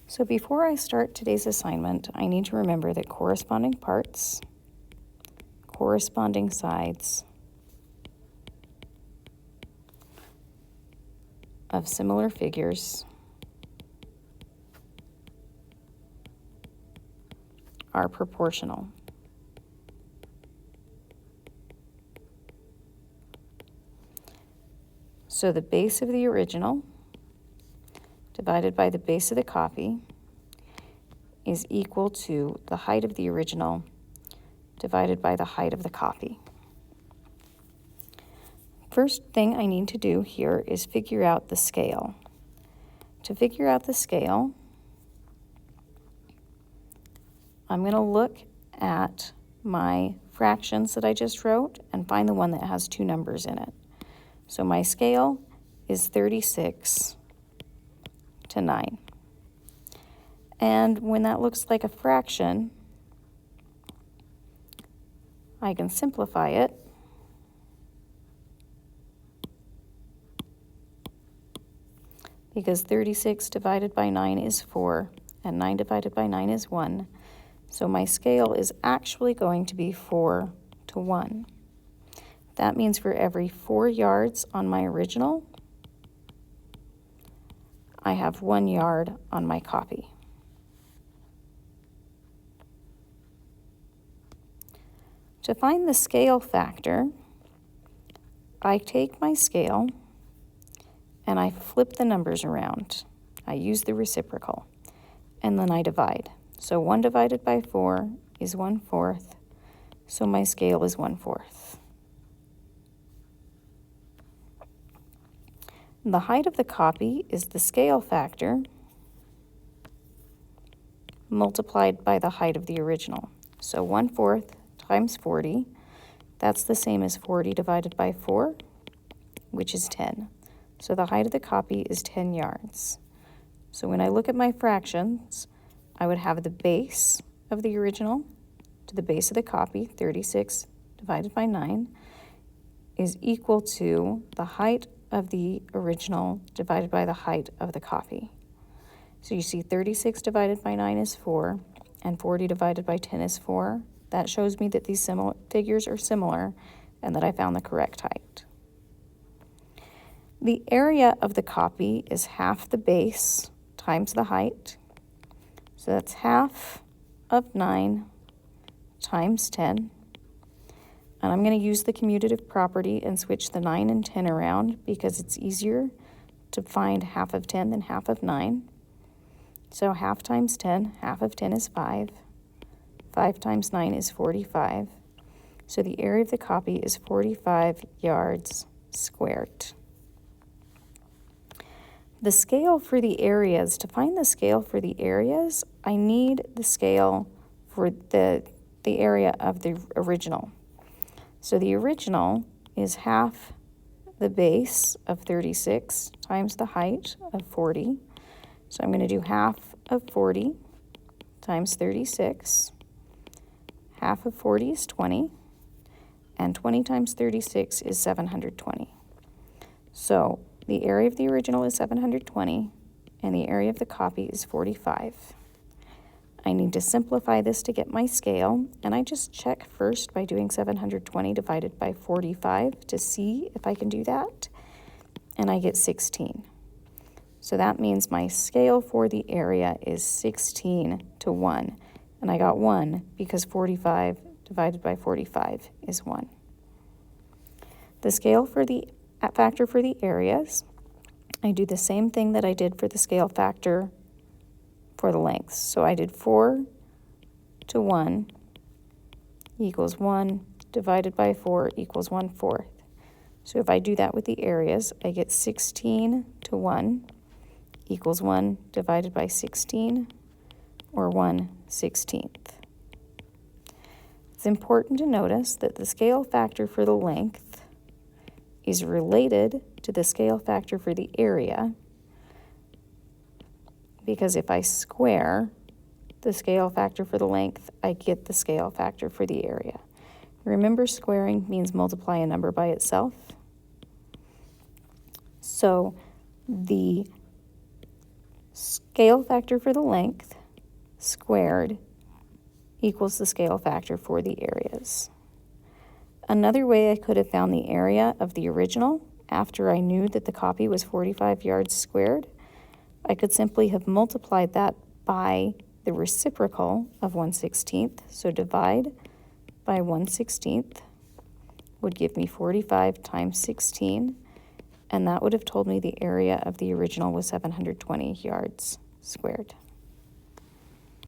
So before I start today's assignment, I need to remember that corresponding parts, corresponding sides of similar figures are proportional. So the base of the original divided by the base of the copy is equal to the height of the original divided by the height of the copy. First thing I need to do here is figure out the scale. To figure out the scale, I'm going to look at my fractions that I just wrote and find the one that has two numbers in it. So my scale is 36 to 9. And when that looks like a fraction, I can simplify it because 36 divided by 9 is 4, and 9 divided by 9 is 1. So my scale is actually going to be 4 to 1. That means for every 4 yards on my original, I have 1 yard on my copy. To find the scale factor, I take my scale and I flip the numbers around. I use the reciprocal, and then I divide. So 1 divided by 4 is 1/4, so my scale is 1/4. The height of the copy is the scale factor multiplied by the height of the original. So 1/4 times 40, that's the same as 40 divided by 4, which is 10. So the height of the copy is 10 yards. So when I look at my fractions, I would have the base of the original to the base of the copy, 36 divided by 9, is equal to the height of the original divided by the height of the copy. So you see 36 divided by 9 is 4, and 40 divided by 10 is 4. That shows me that these figures are similar and that I found the correct height. The area of the copy is half the base times the height. So that's half of 9 times 10. And I'm going to use the commutative property and switch the 9 and 10 around because it's easier to find half of 10 than half of 9. So half times 10, half of 10 is 5. 5 times 9 is 45. So the area of the copy is 45 yards squared. The scale for the areas, to find the scale for the areas, I need the scale for the area of the original. So the original is half the base of 36 times the height of 40. So I'm going to do half of 40 times 36. Half of 40 is 20, and 20 times 36 is 720. So the area of the original is 720, and the area of the copy is 45. I need to simplify this to get my scale, and I just check first by doing 720 divided by 45 to see if I can do that, and I get 16. So that means my scale for the area is 16 to 1, and I got 1 because 45 divided by 45 is 1. The scale for the factor for the areas, I do the same thing that I did for the scale factor for the lengths. So I did 4 to 1 equals 1 divided by 4 equals 1/4. So if I do that with the areas, I get 16 to 1 equals 1 divided by 16, or 1/16. It's important to notice that the scale factor for the length is related to the scale factor for the area, because if I square the scale factor for the length, I get the scale factor for the area. Remember, squaring means multiply a number by itself. So the scale factor for the length squared equals the scale factor for the areas. Another way I could have found the area of the original after I knew that the copy was 45 yards squared, I could simply have multiplied that by the reciprocal of 1/16. So divide by 1/16 would give me 45 times 16, and that would have told me the area of the original was 720 yards squared.